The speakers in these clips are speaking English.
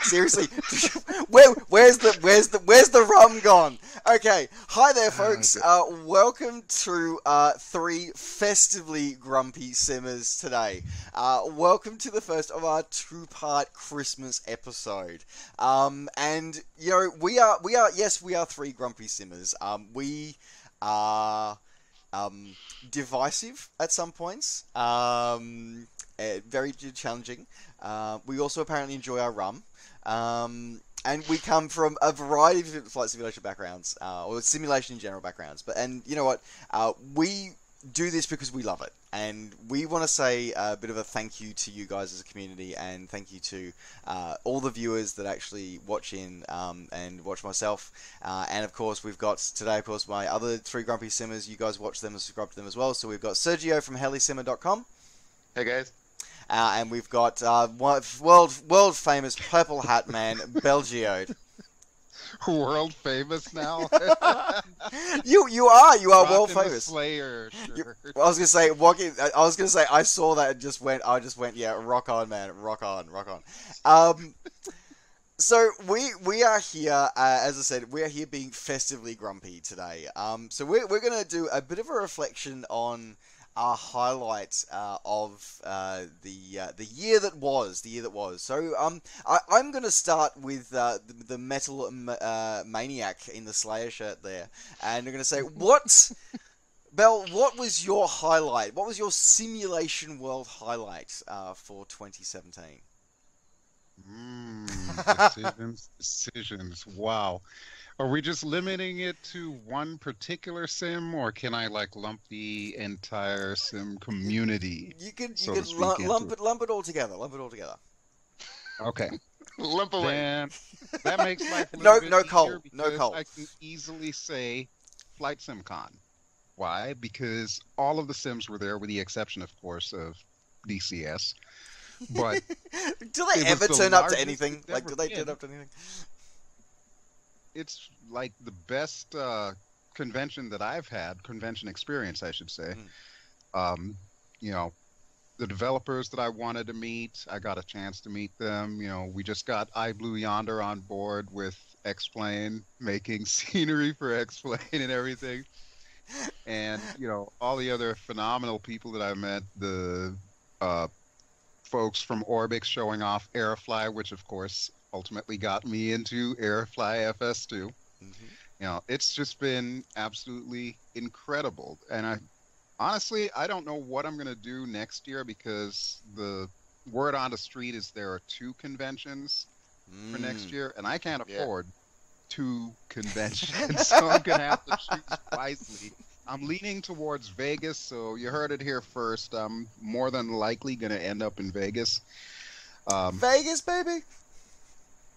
Seriously, where's the rum gone? Okay, hi there, folks. Welcome to three festively grumpy simmers today. Welcome to the first of our two-part Christmas episode. And you know we are three grumpy simmers. We are divisive at some points. Very challenging. We also apparently enjoy our rum. And we come from a variety of different flight simulation backgrounds, or simulation in general backgrounds. And you know what? We do this because we love it. And we want to say a bit of a thank you to you guys as a community, and thank you to all the viewers that actually watch in and watch myself. And of course, we've got today, of course, my other three grumpy simmers. You guys watch them and subscribe to them as well. So we've got Sérgio from helisimmer.com. Hey guys. And we've got world famous purple hat man Belgiode. World famous now. you are world Rockin' the famous. Slayer shirt. I was gonna say I saw that and just went yeah, rock on, man, rock on. So we are here, as I said, we are here being festively grumpy today. So we're gonna do a bit of a reflection on our highlights of the year that was. So I'm going to start with the metal maniac in the Slayer shirt there, and I'm going to say, Belle, what was your highlight? What was your simulation world highlight for 2017? Decisions. Wow. Are we just limiting it to one particular sim, or can I lump the entire sim community? You could lump it all together. Okay. Lump away. Then that makes life a little bit no easier Cole. I can easily say Flight SimCon. Why? Because all of the sims were there, with the exception, of course, of DCS. But do they ever turn up to anything? Do they turn up to anything? It's like the best convention that I've had, convention experience, I should say. You know, the developers that I wanted to meet, I got a chance to meet them. You know, we just got I Blue Yonder on board with X-Plane, making scenery for X-Plane and everything. And, you know, all the other phenomenal people that I met, the folks from Orbix showing off Airfly, which, of course, ultimately got me into Airfly FS2. You know, it's just been absolutely incredible. And honestly, I don't know what I'm going to do next year, because the word on the street is there are two conventions for next year, and I can't afford two conventions, so I'm going to have to choose wisely. I'm leaning towards Vegas, so you heard it here first. I'm more than likely going to end up in Vegas. Vegas, baby!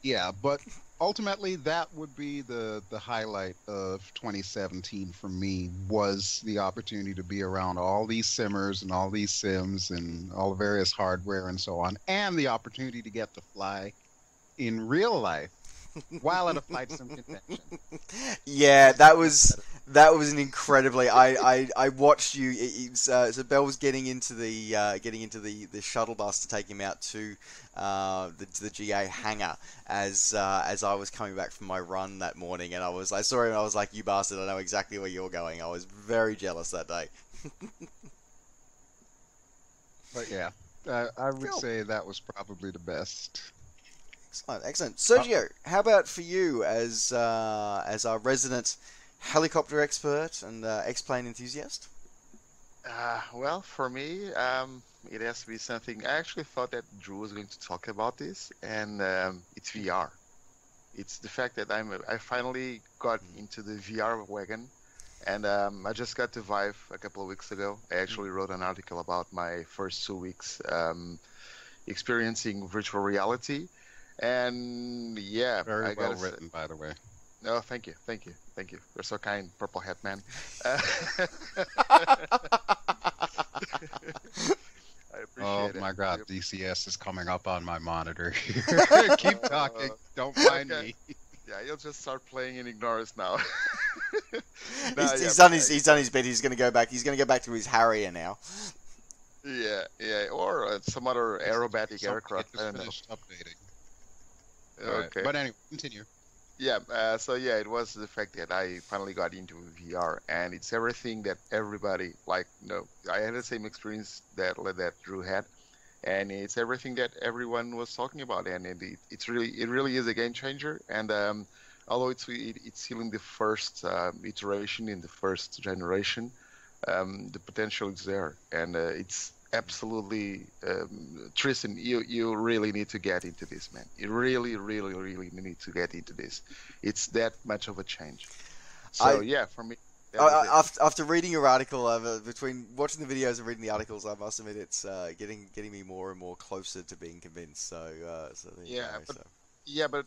Yeah, but ultimately that would be the highlight of 2017 for me, was the opportunity to be around all these simmers and all these sims and all the various hardware and so on, and the opportunity to get to fly in real life while at a flight sim convention. Yeah, that was an incredibly. I watched you. So Bell was getting into the shuttle bus to take him out to the GA hangar as I was coming back from my run that morning, and I saw him and I was like, "You bastard! I know exactly where you're going." I was very jealous that day. But yeah, I would say that was probably the best. Excellent. Sergio, how about for you as our resident helicopter expert and X-Plane enthusiast? Well, for me, it has to be something. I actually thought that Drew was going to talk about this, and it's VR. It's the fact that I finally got into the VR wagon, and I just got to Vive a couple of weeks ago. I actually wrote an article about my first 2 weeks experiencing virtual reality. And yeah, very well written, by the way. No, thank you. You're so kind, Purple Hat Man. I appreciate it. Oh my God, DCS is coming up on my monitor here. Keep talking. Don't mind me. Yeah, you'll just start playing and ignore us now. He's done his bit. He's going to go back. He's going to go back to his Harrier now. Yeah, or some other aerobatic aircraft. Just I don't know. finished updating. All right. Okay. But anyway, continue. Yeah, so yeah, it was the fact that I finally got into VR, and it's everything that everybody like. I had the same experience that Drew had, and it's everything that everyone was talking about, and it really is a game changer. And although it's still in the first iteration in the first generation, the potential is there, and it's absolutely Tristan, you really need to get into this, man. You really, really, really need to get into this. It's that much of a change. So yeah, for me, that was it. After reading your article, between watching the videos and reading the articles, I must admit it's getting me more and more closer to being convinced. So there you Yeah, go, but so. yeah, but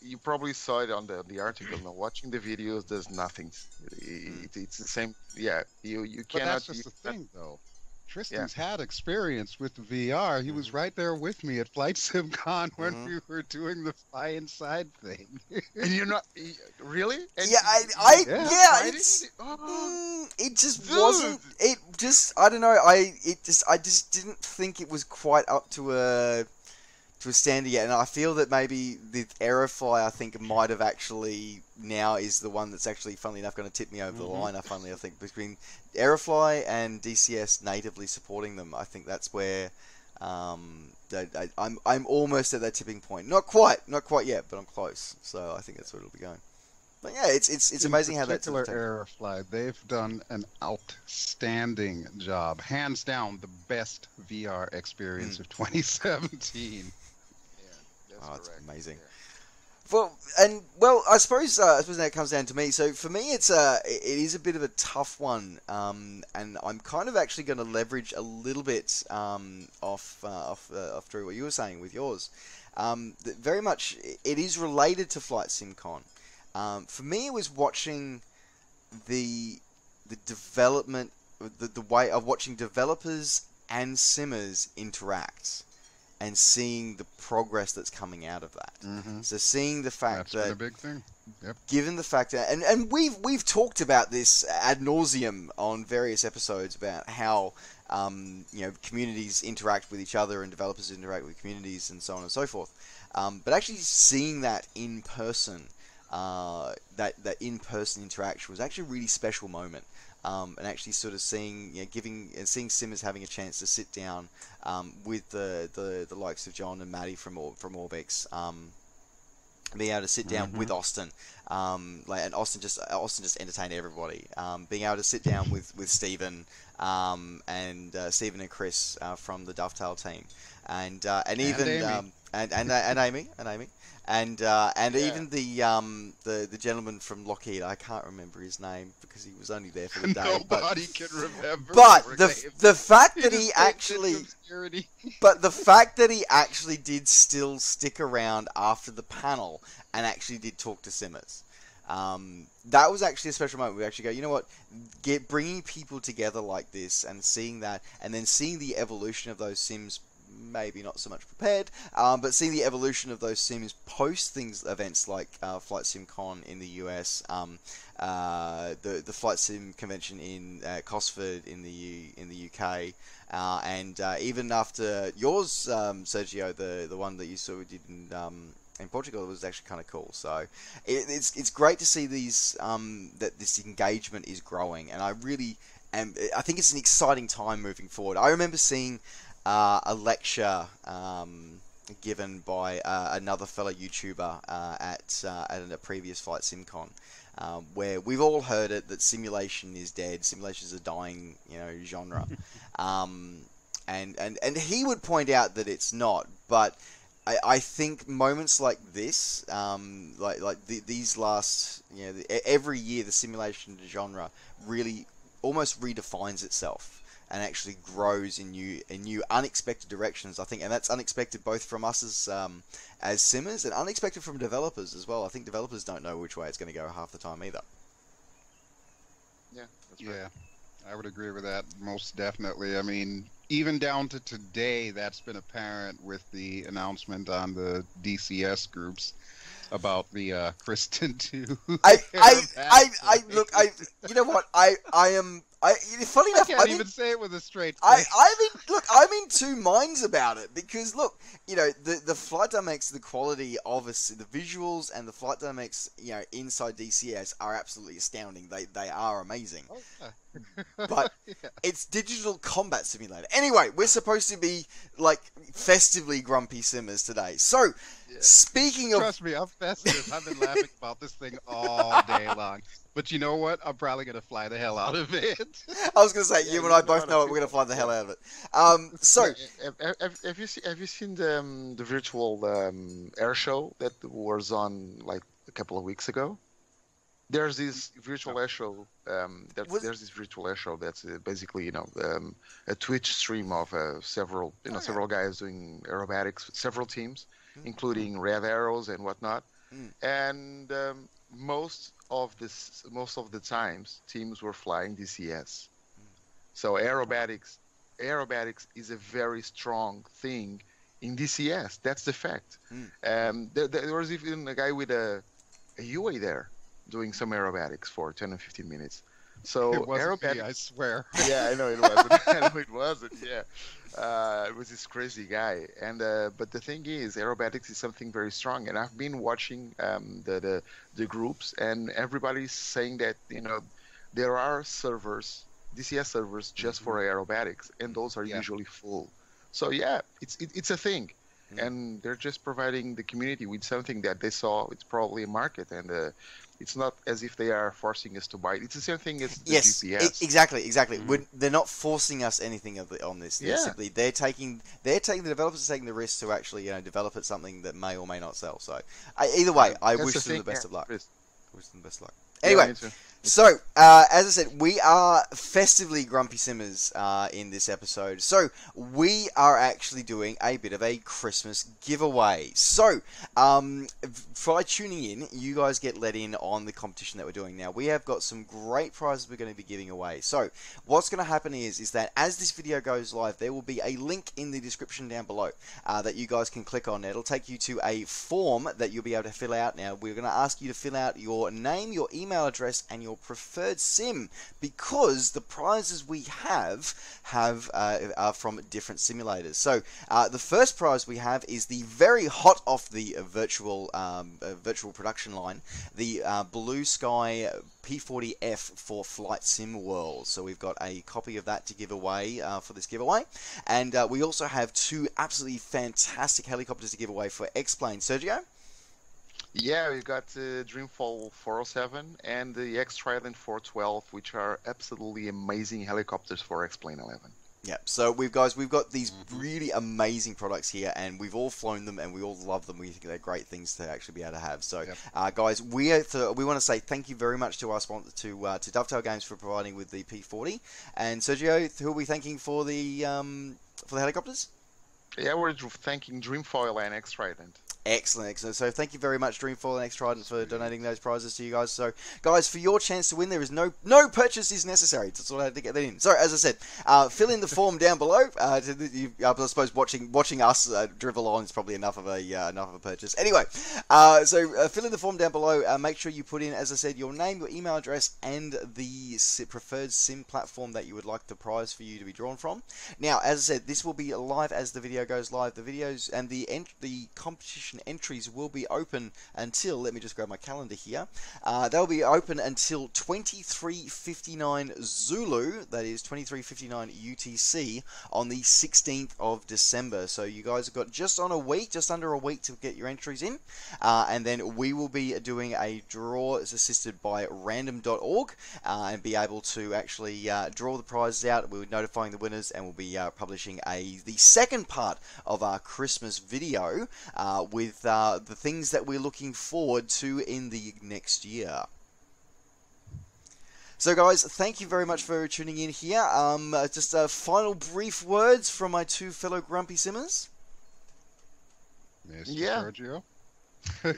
you probably saw it on the article. Now, watching the videos does nothing. It's the same. Yeah, you But cannot. that's just the thing, though. Yeah. Tristan's had experience with the VR. He was right there with me at Flight Sim Con when we were doing the fly inside thing. And you're not really? And Yeah, tried it's it? Oh, it just dude. wasn't. It just I don't know. I just didn't think it was quite up to a standard yet, and I feel that maybe the Aerofly I think might have actually now is the one that's actually, funnily enough, going to tip me over the line. I think between Aerofly and DCS natively supporting them, I think that's where I'm almost at that tipping point. Not quite yet, but I'm close. So I think that's where it'll be going. But yeah, it's amazing how that's particular Aerofly. They've done an outstanding job, hands down the best VR experience of 2017. That's amazing. Well, I suppose that comes down to me. So for me, it is a bit of a tough one, and I'm kind of actually going to leverage a little bit off Drew, what you were saying with yours. Very much, it is related to Flight Sim Con. For me, it was watching the development, the way of watching developers and simmers interact, and seeing the progress that's coming out of that. So seeing the fact that's been a big thing. Yep. Given the fact that, and we've talked about this ad nauseum on various episodes about how communities interact with each other and developers interact with communities and so on and so forth. But actually seeing that in person, that in-person interaction was actually a really special moment. And actually sort of seeing simmers having a chance to sit down with the likes of John and Maddie from Orbix, being able to sit down with Austin, and Austin just entertained everybody. Being able to sit down with Stephen and Stephen and Chris from the Dovetail team, and even Amy. And Amy. And even the gentleman from Lockheed, I can't remember his name because he was only there for the day. Nobody can remember. But the fact that he actually did still stick around after the panel and actually did talk to simmers. That was actually a special moment. We actually go, you know what, bringing people together like this and seeing that, and then seeing the evolution of those sims. Maybe not so much prepared, but seeing the evolution of those sims post events like Flight Sim Con in the US, the Flight Sim convention in Cosford in the UK, and even after yours, Sergio, the one that you sort of did in Portugal, was actually kind of cool. So it's great to see these that this engagement is growing, and I think it's an exciting time moving forward. I remember seeing a lecture given by another fellow YouTuber at a previous Flight SimCon, where we've all heard it that simulation is dead. Simulation is a dying, genre, and he would point out that it's not. But I think moments like this, these last, every year the simulation genre really almost redefines itself and actually grows in new unexpected directions, I think, and that's unexpected both from us as simmers and unexpected from developers as well. I think developers don't know which way it's going to go half the time either. Yeah, that's right. Yeah, I would agree with that most definitely. I mean, even down to today, that's been apparent with the announcement on the DCS groups about the Kristen 2. Look, you know what? Funny I enough, can't even say it with a straight face. I'm in two minds about it because look, the flight dynamics, the quality of us, the visuals and the flight dynamics, inside DCS are absolutely astounding. They are amazing. Oh, yeah. But Yeah. it's digital combat simulator. Anyway, we're supposed to be like festively grumpy simmers today. So, speaking of, Trust me, I'm festive. I've been laughing about this thing all day long. But you know what? I'm probably going to fly the hell out of it. I was going to say, you and I you know both what know I it. We're going to feel. fly the hell out of it. So, Have you seen the virtual air show that was on like a couple of weeks ago? There's this virtual air show. There's this virtual air show that's basically a Twitch stream of several several guys doing aerobatics with several teams, including Red Arrows and whatnot. And most of the times teams were flying DCS. So aerobatics is a very strong thing in DCS. That's the fact. There was even a guy with a UA there doing some aerobatics for 10 and 15 minutes. So It wasn't aerobatics, me, I swear. yeah, I know it wasn't. I know it wasn't. Yeah, it was this crazy guy. And but the thing is, aerobatics is something very strong. And I've been watching the groups, and everybody's saying that there are servers, DCS servers, just for aerobatics, and those are usually full. So yeah, it's a thing. And they're just providing the community with something that they saw. It's probably a market, and it's not as if they are forcing us to buy it. It's the same thing as the GPS. Exactly. They're not forcing us anything on this. Simply they're taking the developers are taking the risk to actually develop it something that may or may not sell. So either way, I wish them the best of luck. Wish them the best of luck. Anyway. So, as I said, we are festively grumpy simmers in this episode. So, we are actually doing a bit of a Christmas giveaway. So, by tuning in, you guys get let in on the competition that we're doing now. We have got some great prizes we're going to be giving away. So, what's going to happen is that as this video goes live, there will be a link in the description down below that you guys can click on. It'll take you to a form that you'll be able to fill out. Now, we're going to ask you to fill out your name, your email address, and your preferred sim, because the prizes we have are from different simulators. So the first prize we have is the very hot off the virtual production line, the Blue Sky P40F for Flight Sim World. So we've got a copy of that to give away for this giveaway, and we also have two absolutely fantastic helicopters to give away for X-Plane. Sergio? Yeah, we've got the Dreamfoil 407 and the X-Trident 412, which are absolutely amazing helicopters for X-Plane 11. Yeah, so we've got these really amazing products here, and we've all flown them, and we all love them. We think they're great things to actually be able to have. So, guys, we want to say thank you very much to our sponsor, to Dovetail Games, for providing with the P40. And Sergio, who are we thanking for the helicopters? Yeah, we're thanking Dreamfoil and X-Trident. Excellent. So thank you very much, Dreamfoil and X-Trident, for donating those prizes to you guys. So, guys, for your chance to win, there is no purchase is necessary. That's all I had to get that in. So, as I said, fill in the form down below. I suppose watching us drivel on is probably enough of a purchase. Anyway, so fill in the form down below. Make sure you put in, as I said, your name, your email address, and the preferred sim platform that you would like the prize for you to be drawn from. Now, as I said, this will be live as the video goes live. The videos and the competition entries will be open until, let me just grab my calendar here, they'll be open until 23:59 Zulu, that is 23:59 UTC, on the 16th of December. So you guys have got just under a week to get your entries in, and then we will be doing a draw assisted by random.org, and be able to actually draw the prizes out. We'll be notifying the winners, and we'll be publishing the second part of our Christmas video with the things that we're looking forward to in the next year. So, guys, thank you very much for tuning in here. Just final brief words from my two fellow grumpy simmers. Sergio?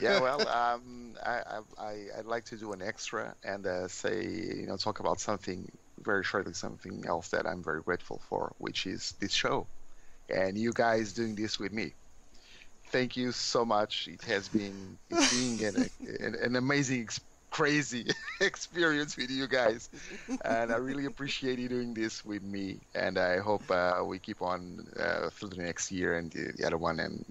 Yeah, well, I'd like to do an extra and talk about something very shortly, something else that I'm very grateful for, which is this show and you guys doing this with me. Thank you so much. It's been an amazing crazy experience with you guys, and I really appreciate you doing this with me. And I hope we keep on through the next year and the other one, and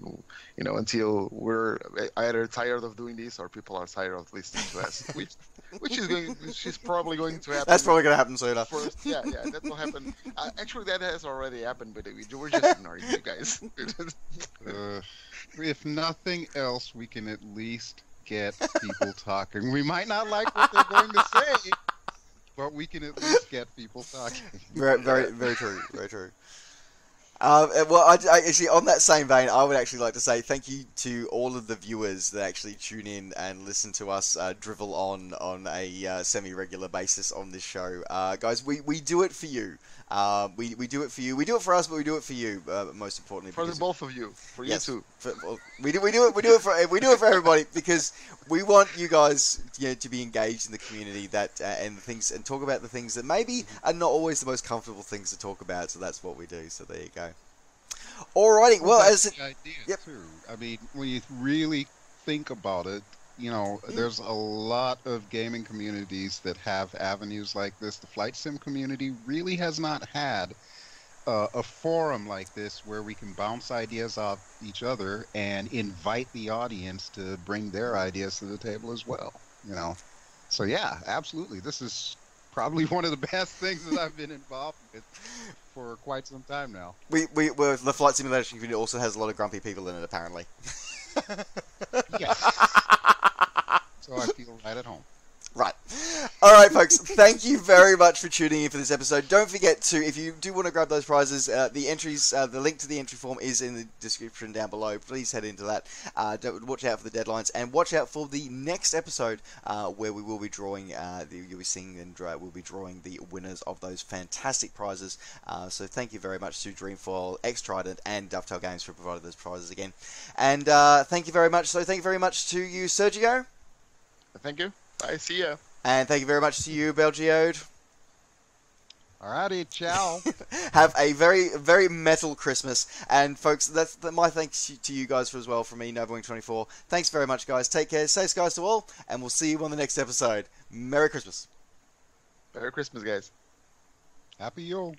until we're either tired of doing this or people are tired of listening to us, which is probably going to happen. That's probably going to happen sooner. First, yeah, that will happen. Actually, that has already happened, but we're just ignoring you guys. If nothing else, we can at least get people talking. We might not like what they're going to say, but we can at least get people talking. Very true. Very true. Well, I actually, on that same vein, I would actually like to say thank you to all of the viewers that actually tune in and listen to us drivel on a semi-regular basis on this show. Guys, we do it for you. We do it for you. We do it for us, but we do it for you. Most importantly, for the both of you, for you too. We do it for everybody because we want you guys, to be engaged in the community and talk about the things that maybe are not always the most comfortable things to talk about. So that's what we do. So there you go. Alrighty. Well, that's the idea too. I mean, when you really think about it, there's a lot of gaming communities that have avenues like this. The flight sim community really has not had a forum like this where we can bounce ideas off each other and invite the audience to bring their ideas to the table as well. So yeah, absolutely. This is probably one of the best things that I've been involved with for quite some time now. The flight simulation community also has a lot of grumpy people in it, apparently. Yes. So I feel right at home. Right. All right, folks. Thank you very much for tuning in for this episode. Don't forget to, if you do want to grab those prizes, the entries, the link to the entry form is in the description down below. Please head into that. Watch out for the deadlines and watch out for the next episode where we will be drawing. You'll be seeing and we'll be drawing the winners of those fantastic prizes. So thank you very much to Dreamfoil, X-Trident, and Dovetail Games for providing those prizes again. And thank you very much. So thank you very much to you, Sergio. Thank you. Bye. See ya. And thank you very much to you, Belgiode. Alrighty, ciao. Have a very, very metal Christmas. And folks, that's my thanks to you guys as well from me, NovaWing24. Thanks very much, guys. Take care. Say skies to all, and we'll see you on the next episode. Merry Christmas. Merry Christmas, guys. Happy Yule.